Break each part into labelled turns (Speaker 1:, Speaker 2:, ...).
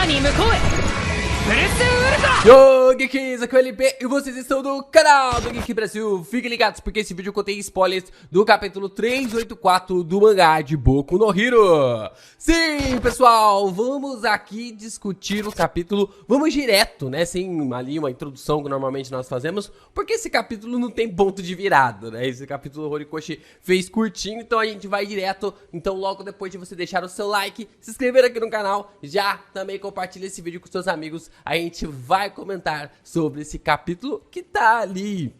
Speaker 1: に向こうへフルスウルトラ。
Speaker 2: Yo, Geeks, aqui é o LP e vocês estão no canal do Geek Brasil. Fiquem ligados porque esse vídeo contém spoilers do capítulo 384 do mangá de Boku no Hero. Sim, pessoal, vamos aqui discutir o capítulo. Vamos direto, né, sem ali uma introdução que normalmente nós fazemos, porque esse capítulo não tem ponto de virada, né? Esse capítulo o Horikoshi fez curtinho, então a gente vai direto. Então logo depois de você deixar o seu like, se inscrever aqui no canal, já também compartilha esse vídeo com seus amigos. A gente vai comentar sobre esse capítulo que tá ali,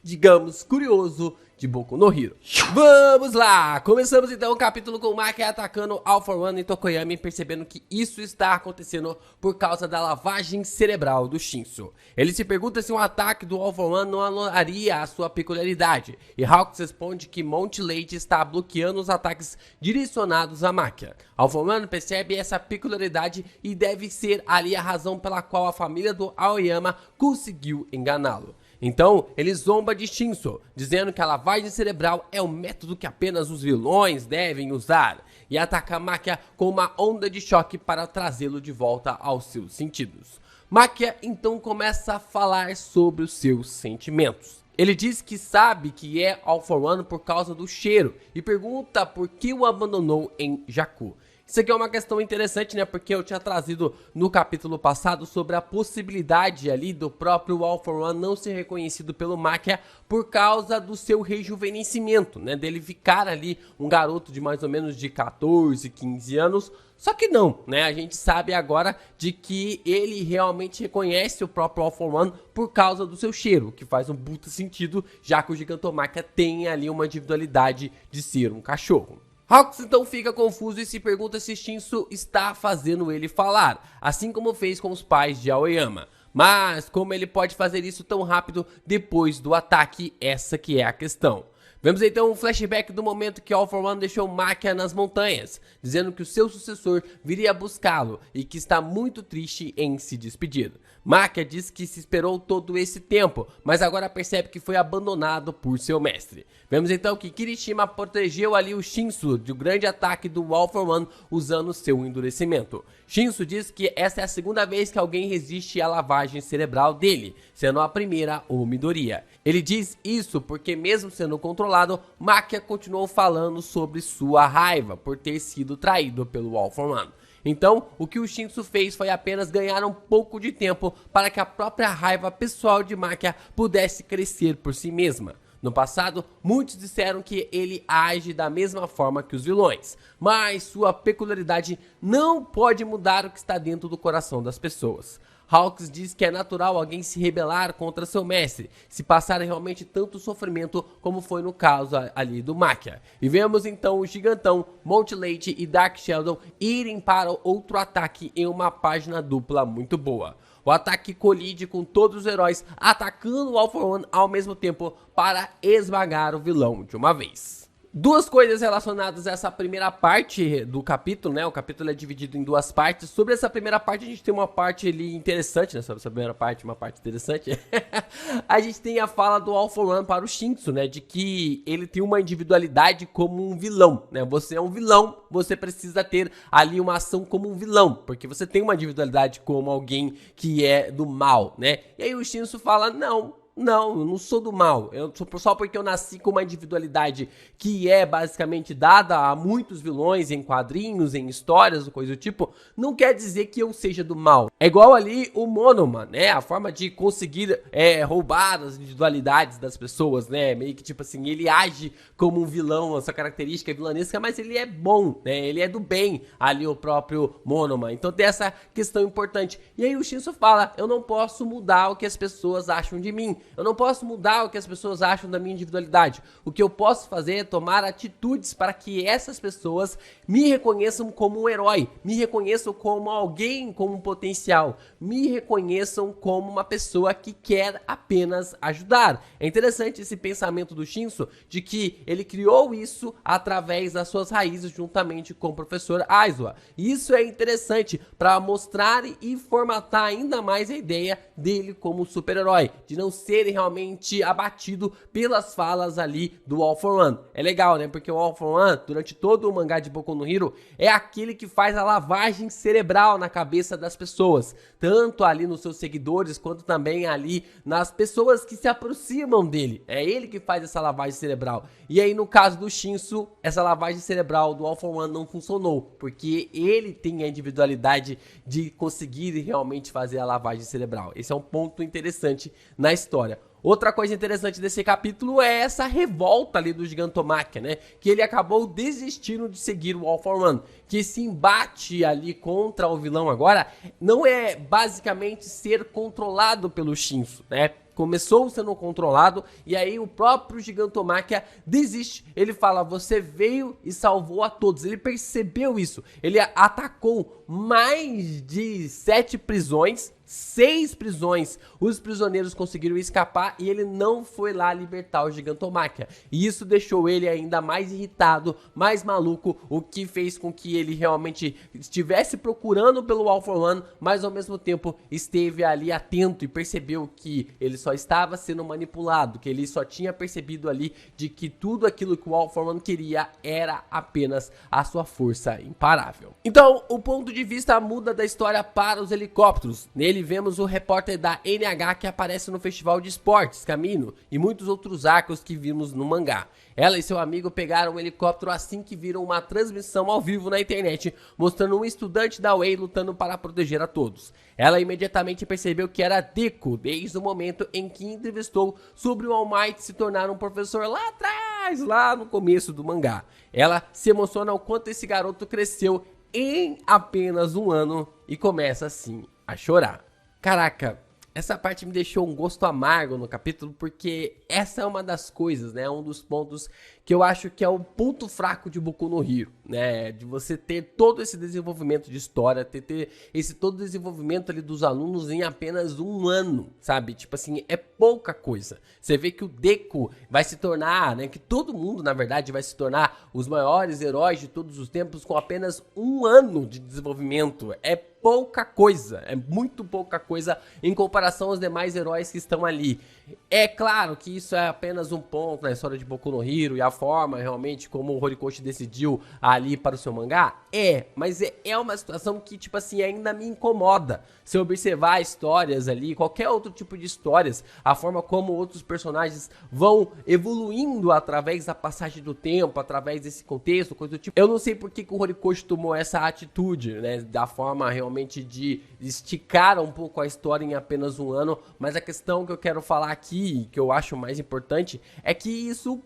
Speaker 2: digamos, curioso de Boku no Hero. Vamos lá! Começamos então o capítulo com o Maki atacando All For One e Tokoyami, percebendo que isso está acontecendo por causa da lavagem cerebral do Shinso. Ele se pergunta se um ataque do All For One não anularia a sua peculiaridade, e Hawks responde que Monte Lady está bloqueando os ataques direcionados a Maki. All For One percebe essa peculiaridade e deve ser ali a razão pela qual a família do Aoyama conseguiu enganá-lo. Então, ele zomba de Shinso, dizendo que a lavagem cerebral é o método que apenas os vilões devem usar, e ataca Makia com uma onda de choque para trazê-lo de volta aos seus sentidos. Makia então começa a falar sobre os seus sentimentos. Ele diz que sabe que é All For One por causa do cheiro, e pergunta por que o abandonou em Jakku. Isso aqui é uma questão interessante, né, porque eu tinha trazido no capítulo passado sobre a possibilidade ali do próprio All For One não ser reconhecido pelo Makia por causa do seu rejuvenescimento, né, dele ficar ali um garoto de mais ou menos de 14, 15 anos, só que não, né, a gente sabe agora de que ele realmente reconhece o próprio All For One por causa do seu cheiro, o que faz um puta sentido, já que o Gigantomachia tem ali uma individualidade de ser um cachorro. Hawks então fica confuso e se pergunta se Shinso está fazendo ele falar, assim como fez com os pais de Aoyama. Mas como ele pode fazer isso tão rápido depois do ataque? Essa que é a questão. Vemos então um flashback do momento que All For One deixou Makia nas montanhas, dizendo que o seu sucessor viria buscá-lo e que está muito triste em se despedir. Makia diz que se esperou todo esse tempo, mas agora percebe que foi abandonado por seu mestre. Vemos então que Kirishima protegeu ali o Shinso do grande ataque do All For One usando seu endurecimento. Shinso diz que essa é a segunda vez que alguém resiste à lavagem cerebral dele, sendo a primeira o Midoriya. Ele diz isso porque mesmo sendo controlado, Makia continuou falando sobre sua raiva por ter sido traído pelo All For One. Então, o que o Shinso fez foi apenas ganhar um pouco de tempo para que a própria raiva pessoal de Makia pudesse crescer por si mesma. No passado, muitos disseram que ele age da mesma forma que os vilões, mas sua peculiaridade não pode mudar o que está dentro do coração das pessoas. Hawks diz que é natural alguém se rebelar contra seu mestre, se passar realmente tanto sofrimento como foi no caso ali do Makia. E vemos então o Gigantão, Monte Lady e Dark Shadow irem para outro ataque em uma página dupla muito boa. O ataque colide com todos os heróis atacando o All For One ao mesmo tempo para esmagar o vilão de uma vez. Duas coisas relacionadas a essa primeira parte do capítulo, né? O capítulo é dividido em duas partes. Sobre essa primeira parte, a gente tem uma parte ali interessante, né? Sobre essa primeira parte, uma parte interessante. A gente tem a fala do All For One para o Shinso, né? De que ele tem uma individualidade como um vilão, né? Você é um vilão, você precisa ter ali uma ação como um vilão, porque você tem uma individualidade como alguém que é do mal, né? E aí o Shinso fala, não, eu não sou do mal, só porque eu nasci com uma individualidade que é basicamente dada a muitos vilões em quadrinhos, em histórias, coisa do tipo, não quer dizer que eu seja do mal. É igual ali o Monoma, né, a forma de conseguir roubar as individualidades das pessoas, né, meio que tipo assim, ele age como um vilão, a sua característica é vilanesca, mas ele é bom, né, ele é do bem, ali o próprio Monoma, então tem essa questão importante. E aí o Shinso fala, eu não posso mudar o que as pessoas acham de mim, eu não posso mudar o que as pessoas acham da minha individualidade. O que eu posso fazer é tomar atitudes para que essas pessoas me reconheçam como um herói, me reconheçam como alguém com um potencial, me reconheçam como uma pessoa que quer apenas ajudar. É interessante esse pensamento do Shinso de que ele criou isso através das suas raízes juntamente com o professor Aizawa. Isso é interessante para mostrar e formatar ainda mais a ideia dele como super-herói, de não ser ser realmente abatido pelas falas ali do All For One. É legal, né? Porque o All For One, durante todo o mangá de Boku no Hero, é aquele que faz a lavagem cerebral na cabeça das pessoas, tanto ali nos seus seguidores, quanto também ali nas pessoas que se aproximam dele. É ele que faz essa lavagem cerebral. E aí, no caso do Shinso, essa lavagem cerebral do All For One não funcionou, porque ele tem a individualidade de conseguir realmente fazer a lavagem cerebral. Esse é um ponto interessante na história. Outra coisa interessante desse capítulo é essa revolta ali do Gigantomachia, né? Que ele acabou desistindo de seguir o All For One. Que esse embate ali contra o vilão agora não é basicamente ser controlado pelo Shinso, né? Começou sendo controlado e aí o próprio Gigantomachia desiste. Ele fala, você veio e salvou a todos. Ele percebeu isso. Ele atacou mais de 7 prisões, 6 prisões. Os prisioneiros conseguiram escapar e ele não foi lá libertar o Gigantomachia. E isso deixou ele ainda mais irritado, mais maluco, o que fez com que ele realmente estivesse procurando pelo All For One, mas ao mesmo tempo esteve ali atento e percebeu que ele só estava sendo manipulado, que ele só tinha percebido ali de que tudo aquilo que o All For One queria era apenas a sua força imparável. Então, o ponto de vista muda da história para os helicópteros. Nele vemos o repórter da NH que aparece no Festival de Esportes, Camino, e muitos outros arcos que vimos no mangá. Ela e seu amigo pegaram um helicóptero assim que viram uma transmissão ao vivo na internet, mostrando um estudante da Way lutando para proteger a todos. Ela imediatamente percebeu que era Deku, desde o momento em que entrevistou sobre o All Might se tornar um professor lá atrás, lá no começo do mangá. Ela se emociona ao quanto esse garoto cresceu em apenas um ano e começa assim a chorar. Caraca, essa parte me deixou um gosto amargo no capítulo, porque essa é uma das coisas, né, um dos pontos que eu acho que é o ponto fraco de Boku no Hero, né, de você ter todo esse desenvolvimento de história, ter esse todo desenvolvimento ali dos alunos em apenas um ano, sabe, tipo assim, é pouca coisa. Você vê que o Deku vai se tornar, né, que todo mundo, na verdade, vai se tornar os maiores heróis de todos os tempos com apenas um ano de desenvolvimento, é pouca coisa, é muito pouca coisa em comparação aos demais heróis que estão ali. É claro que isso é apenas um ponto na história de Boku no Hero e a forma realmente como o Horikoshi decidiu ali para o seu mangá, mas é uma situação que, tipo assim, ainda me incomoda. Se eu observar histórias ali, qualquer outro tipo de histórias, a forma como outros personagens vão evoluindo através da passagem do tempo, através desse contexto, coisa do tipo. Eu não sei por que o Horikoshi tomou essa atitude, né, da forma realmente de esticar um pouco a história em apenas um ano, mas a questão que eu quero falar aqui, que eu acho mais importante, é que isso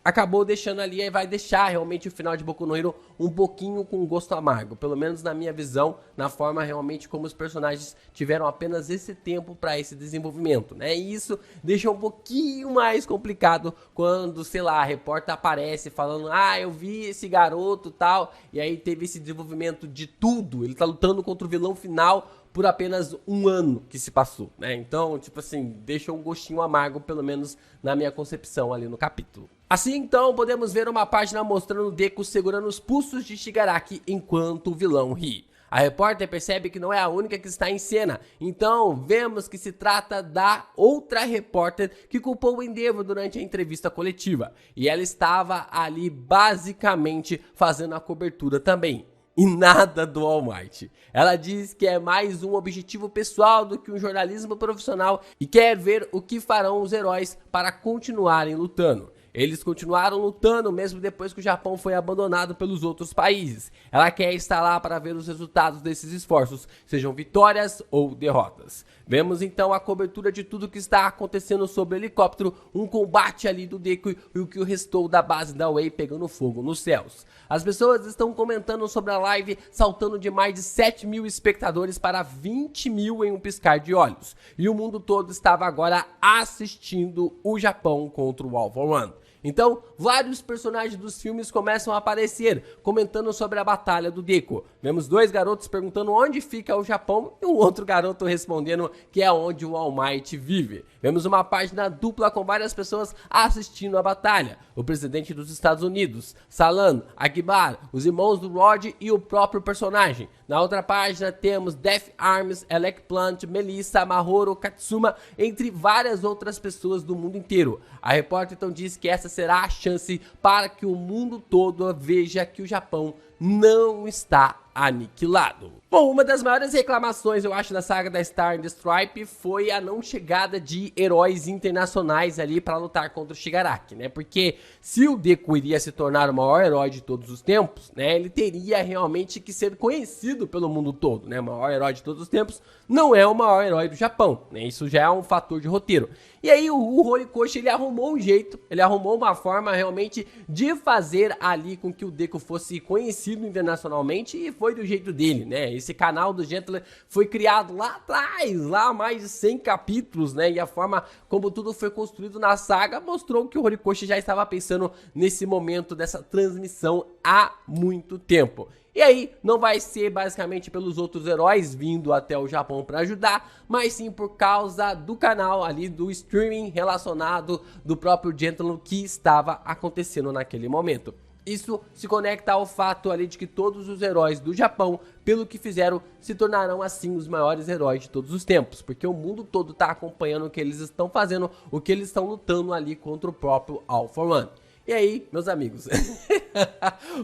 Speaker 2: acabou deixando ali e vai deixar realmente o final de Boku no Hero um pouquinho com gosto amargo, pelo menos na minha visão, na forma realmente como os personagens tiveram apenas esse tempo para esse desenvolvimento, né? E isso deixa um pouquinho mais complicado quando, sei lá, a repórter aparece falando, eu vi esse garoto tal, e aí teve esse desenvolvimento de tudo, ele tá lutando contra o vilão final por apenas um ano que se passou, né? Então, tipo assim, deixa um gostinho amargo, pelo menos na minha concepção ali no capítulo. Assim, então, podemos ver uma página mostrando Deku segurando os pulsos de Shigaraki enquanto o vilão ri. A repórter percebe que não é a única que está em cena, então vemos que se trata da outra repórter que culpou o Endeavor durante a entrevista coletiva. E ela estava ali basicamente fazendo a cobertura também. E nada do All Might. Ela diz que é mais um objetivo pessoal do que um jornalismo profissional e quer ver o que farão os heróis para continuarem lutando. Eles continuaram lutando mesmo depois que o Japão foi abandonado pelos outros países. Ela quer estar lá para ver os resultados desses esforços, sejam vitórias ou derrotas. Vemos então a cobertura de tudo que está acontecendo sobre o helicóptero, um combate ali do Deku e o que restou da base da Way pegando fogo nos céus. As pessoas estão comentando sobre a live, saltando de mais de 7 mil espectadores para 20 mil em um piscar de olhos. E o mundo todo estava agora assistindo o Japão contra o All For One. Então, vários personagens dos filmes começam a aparecer, comentando sobre a batalha do Deku. Vemos 2 garotos perguntando onde fica o Japão e um outro garoto respondendo que é onde o All Might vive. Vemos uma página dupla com várias pessoas assistindo a batalha. O presidente dos Estados Unidos, Salan, Akbar, os irmãos do Rod e o próprio personagem. Na outra página temos Death Arms, Elec Plant, Melissa, Mahoro, Katsuma, entre várias outras pessoas do mundo inteiro. A repórter então diz que essa será a chance para que o mundo todo veja que o Japão não está aniquilado. Bom, uma das maiores reclamações, eu acho, da saga da Star and the Stripe foi a não chegada de heróis internacionais ali para lutar contra o Shigaraki, né? Porque se o Deku iria se tornar o maior herói de todos os tempos, né? Ele teria realmente que ser conhecido pelo mundo todo, né? O maior herói de todos os tempos não é o maior herói do Japão, né? Isso já é um fator de roteiro. E aí o Horikoshi, ele arrumou um jeito, ele arrumou uma forma realmente de fazer ali com que o Deku fosse conhecido internacionalmente, e foi do jeito dele, né? Esse canal do Gentler foi criado lá atrás, lá há mais de 100 capítulos, né? E a forma como tudo foi construído na saga mostrou que o Horikoshi já estava pensando nesse momento dessa transmissão há muito tempo. E aí, não vai ser basicamente pelos outros heróis vindo até o Japão para ajudar, mas sim por causa do canal ali, do streaming relacionado do próprio Gentleman que estava acontecendo naquele momento. Isso se conecta ao fato ali de que todos os heróis do Japão, pelo que fizeram, se tornarão assim os maiores heróis de todos os tempos, porque o mundo todo está acompanhando o que eles estão fazendo, o que eles estão lutando ali contra o próprio All For One. E aí, meus amigos,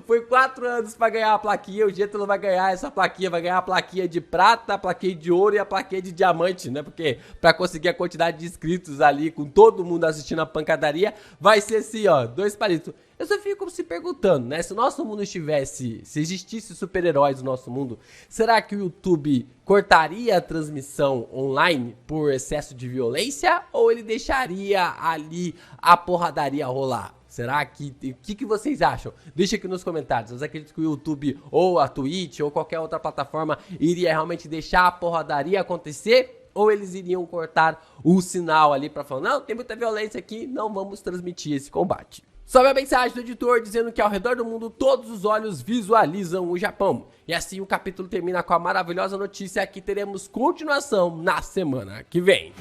Speaker 2: foi 4 anos para ganhar a plaquinha, o Gentleman vai ganhar essa plaquinha, vai ganhar a plaquinha de prata, a plaquinha de ouro e a plaquinha de diamante, né? Porque para conseguir a quantidade de inscritos ali, com todo mundo assistindo a pancadaria, vai ser assim, ó, 2 palitos. Eu só fico se perguntando, né? Se o nosso mundo estivesse, se existisse super-heróis no nosso mundo, será que o YouTube cortaria a transmissão online por excesso de violência? Ou ele deixaria ali a porradaria rolar? Será que... O que vocês acham? Deixa aqui nos comentários. Vocês acreditam que o YouTube ou a Twitch ou qualquer outra plataforma iria realmente deixar a porradaria acontecer? Ou eles iriam cortar o sinal ali pra falar, não, tem muita violência aqui, não vamos transmitir esse combate. Sobe a mensagem do editor dizendo que ao redor do mundo todos os olhos visualizam o Japão. E assim o capítulo termina com a maravilhosa notícia que teremos continuação na semana que vem.